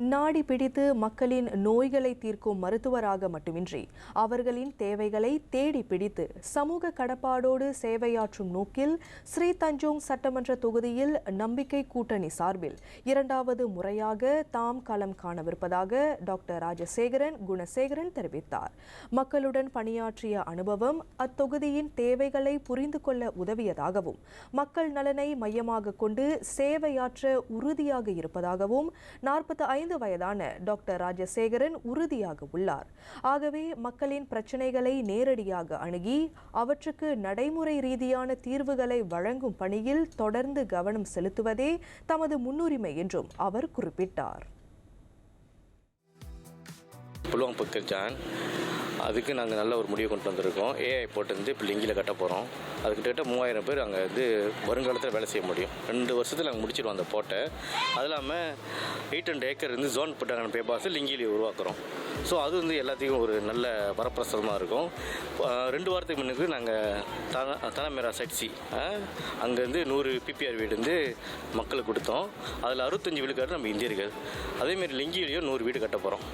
நாடி பிடித்து மக்களின் நோய்களை தீர்க்கும் மருத்துவராக மட்டுமின்றி அவர்களின் தேவைகளை தேடி பிடித்து சமூக கடப்பாடோடு சேவையாற்றும் நோக்கில் ஸ்ரீ தஞ்சோங் சட்டமன்ற தொகுதியில் நம்பிக்கை கூட்டணி சார்பில் இரண்டாவது முறையாக தாம் களம் காணவிருப்பதாக டாக்டர் ராஜசேகரன் குணசேகரன் தெரிவித்தார். மக்களுடன் பணியாற்றிய அனுபவம் அத்தொகுதியின் தேவைகளை புரிந்து கொள்ள உதவியதாகவும் மக்கள் நலனை மையமாக கொண்டு சேவையாற்ற உறுதியாக இருப்பதாகவும் 45 வயதான டாக்டர் ராஜசேகரன் உறுதியாக உள்ளார். ஆகவே மக்களின் பிரச்சினைகளை நேரடியாக அணுகி அவற்றுக்கு நடைமுறை ரீதியான தீர்வுகளை வழங்கும் பணியில் தொடர்ந்து கவனம் செலுத்துவதே தமது முன்னுரிமை என்றும் அவர் குறிப்பிட்டார். அதுக்கு நாங்கள் நல்ல ஒரு முடிவு கொண்டு வந்திருக்கோம். ஏஐ போட்டு வந்து இப்போ லிங்கில் கட்ட போகிறோம். அதுக்கிட்ட 3000 பேர் அங்கே வந்து வருங்காலத்தில் வேலை செய்ய முடியும். 2 வருஷத்தில் நாங்கள் முடிச்சிடுவோம் அந்த போட்டை. அது இல்லாமல் 800 ஏக்கர் வந்து ஜோன் போட்டாங்க பேபாஸ் லிங்கிலி உருவாக்குறோம். ஸோ அது வந்து எல்லாத்தையும் ஒரு நல்ல வரப்பிரசாதமாக இருக்கும். 2 வாரத்துக்கு முன்னுக்கு நாங்கள் தனமேரா சைட்சி அங்கேருந்து 100 பிபிஆர் வீடு வந்து மக்களுக்கு கொடுத்தோம். அதில் 65 வீடுக்காரு நம்ம இந்தியர்கள். அதேமாரி லிங்கிலையும் 100 வீடு கட்ட போகிறோம்.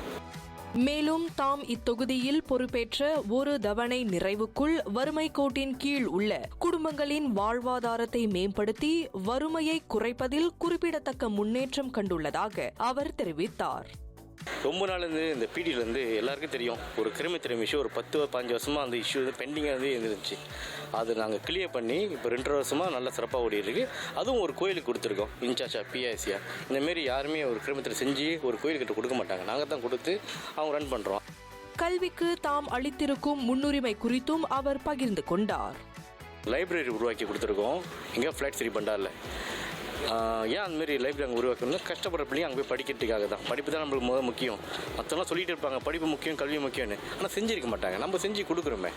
மேலும் தாம் இத்தொகுதியில் பொறுப்பேற்ற ஒரு தவணை நிறைவுக்குள் வறுமை கோட்டின் கீழ் உள்ள குடும்பங்களின் வாழ்வாதாரத்தை மேம்படுத்தி வறுமையை குறைப்பதில் குறிப்பிடத்தக்க முன்னேற்றம் கண்டுள்ளதாக அவர் தெரிவித்தார். ரொம்ப நாள் இந்த பிடியிலேருந்து எல்லாருக்கும் தெரியும், ஒரு கிருமி திறமை இஷ்யூ ஒரு 10-15 வருஷமாக அந்த இஷ்யூ பெண்டிங்காக இருந்துச்சு. அது நாங்கள் கிளியர் பண்ணி இப்போ 2 வருஷமாக நல்லா சிறப்பாக ஓடி இருக்கு. அதுவும் ஒரு கோயிலுக்கு கொடுத்துருக்கோம். இன்சார்ஜா பிஐசியா இந்தமாரி யாருமே ஒரு கிருமத்தில் செஞ்சு ஒரு கோயிலுக்கிட்ட கொடுக்க மாட்டாங்க. நாங்கள் தான் கொடுத்து அவங்க ரன் பண்ணுறோம். கல்விக்கு தாம் அளித்திருக்கும் முன்னுரிமை குறித்தும் அவர் பகிர்ந்து கொண்டார். லைப்ரரி உருவாக்கி கொடுத்துருக்கோம். இங்கே ஃப்ளாட் சரி பண்ணால ஏன் அந்தமாரி லைப்ரரி அங்கே உருவாக்கணும்னா கஷ்டப்படுற பிள்ளைங்க அங்கே போய் படிக்கிறதுக்காக தான். படிப்பு தான் நம்மளுக்கு முக்கியம். மற்றவங்களாம் சொல்லிட்டு இருப்பாங்க படிப்பு முக்கியம் கல்வி முக்கியம்னு. ஆனால் செஞ்சிருக்க மாட்டாங்க. நம்ம செஞ்சு கொடுக்குறோமே,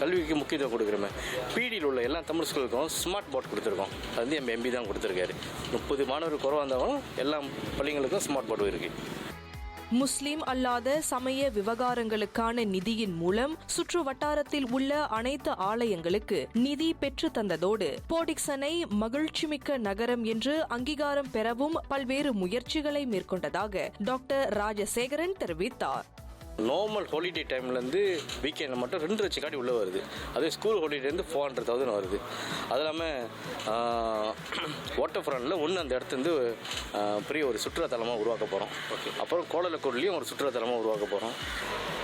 கல்விக்கு முக்கியத்துவம் கொடுக்குறோமே. பிடியில் உள்ள எல்லா தமிழ் ஸ்கூலுக்கும் ஸ்மார்ட் போர்ட் கொடுத்துருக்கோம். அது வந்து எம்பி தான் கொடுத்துருக்காரு. 30 மாணவர் குறைவாக இருந்தாலும் எல்லா பள்ளிகளுக்கும் ஸ்மார்ட் போர்டு இருக்குது. முஸ்லிம் அல்லாத சமய விவகாரங்களுக்கான நிதியின் மூலம் சுற்று வட்டாரத்தில் உள்ள அனைத்து ஆலயங்களுக்கு நிதி பெற்று தந்ததோடு போடிக்சனை மகிழ்ச்சிமிக்க நகரம் என்று அங்கீகாரம் பெறவும் பல்வேறு முயற்சிகளை மேற்கொண்டதாக டாக்டர் ராஜசேகரன் தெரிவித்தார். நார்மல் ஹாலிடே டைம்லேருந்து வீக்கெண்டில் மட்டும் 2 லட்சம் காட்டி உள்ளே வருது. அதே ஸ்கூல் ஹாலிடேலேருந்து 400,000 வருது. அது இல்லாமல் வாட்டர் ஃப்ரண்டில் அந்த இடத்துலேருந்து பெரிய ஒரு சுற்றுலாத்தலமாக உருவாக்க போகிறோம். அப்புறம் கோலலக்கூர்லேயும் ஒரு சுற்றுலாத்தலமாக உருவாக்க போகிறோம்.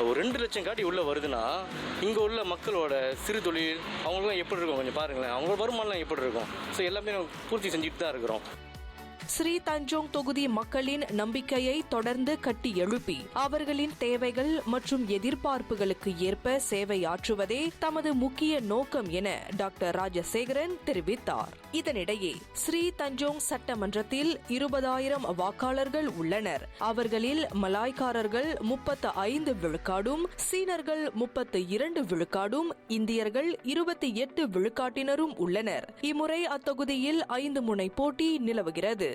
ஒரு 2 லட்சம் காட்டி உள்ளே வருதுன்னா இங்கே உள்ள மக்களோட சிறு தொழில் அவங்களும் எப்படி இருக்கும் கொஞ்சம் பாருங்களேன். அவங்களோட வருமானம் எப்படி இருக்கும். ஸோ எல்லாமே நம்ம பூர்த்தி செஞ்சுட்டு தான் இருக்கிறோம். ஸ்ரீ தஞ்சோங் தொகுதி மக்களின் நம்பிக்கையை தொடர்ந்து கட்டி எழுப்பி அவர்களின் தேவைகள் மற்றும் எதிர்பார்ப்புகளுக்கு ஏற்ப சேவையாற்றுவதே தமது முக்கிய நோக்கம் என டாக்டர் ராஜசேகரன் தெரிவித்தார். இதனிடையே ஸ்ரீ தஞ்சோங் சட்டமன்றத்தில் 20,000 வாக்காளர்கள் உள்ளனர். அவர்களில் மலாய்க்காரர்கள் 35 விழுக்காடும், சீனர்கள் 32 விழுக்காடும், இந்தியர்கள் 28 விழுக்காட்டினரும் உள்ளனர். இம்முறை அத்தொகுதியில் 5 முனை போட்டி நிலவுகிறது.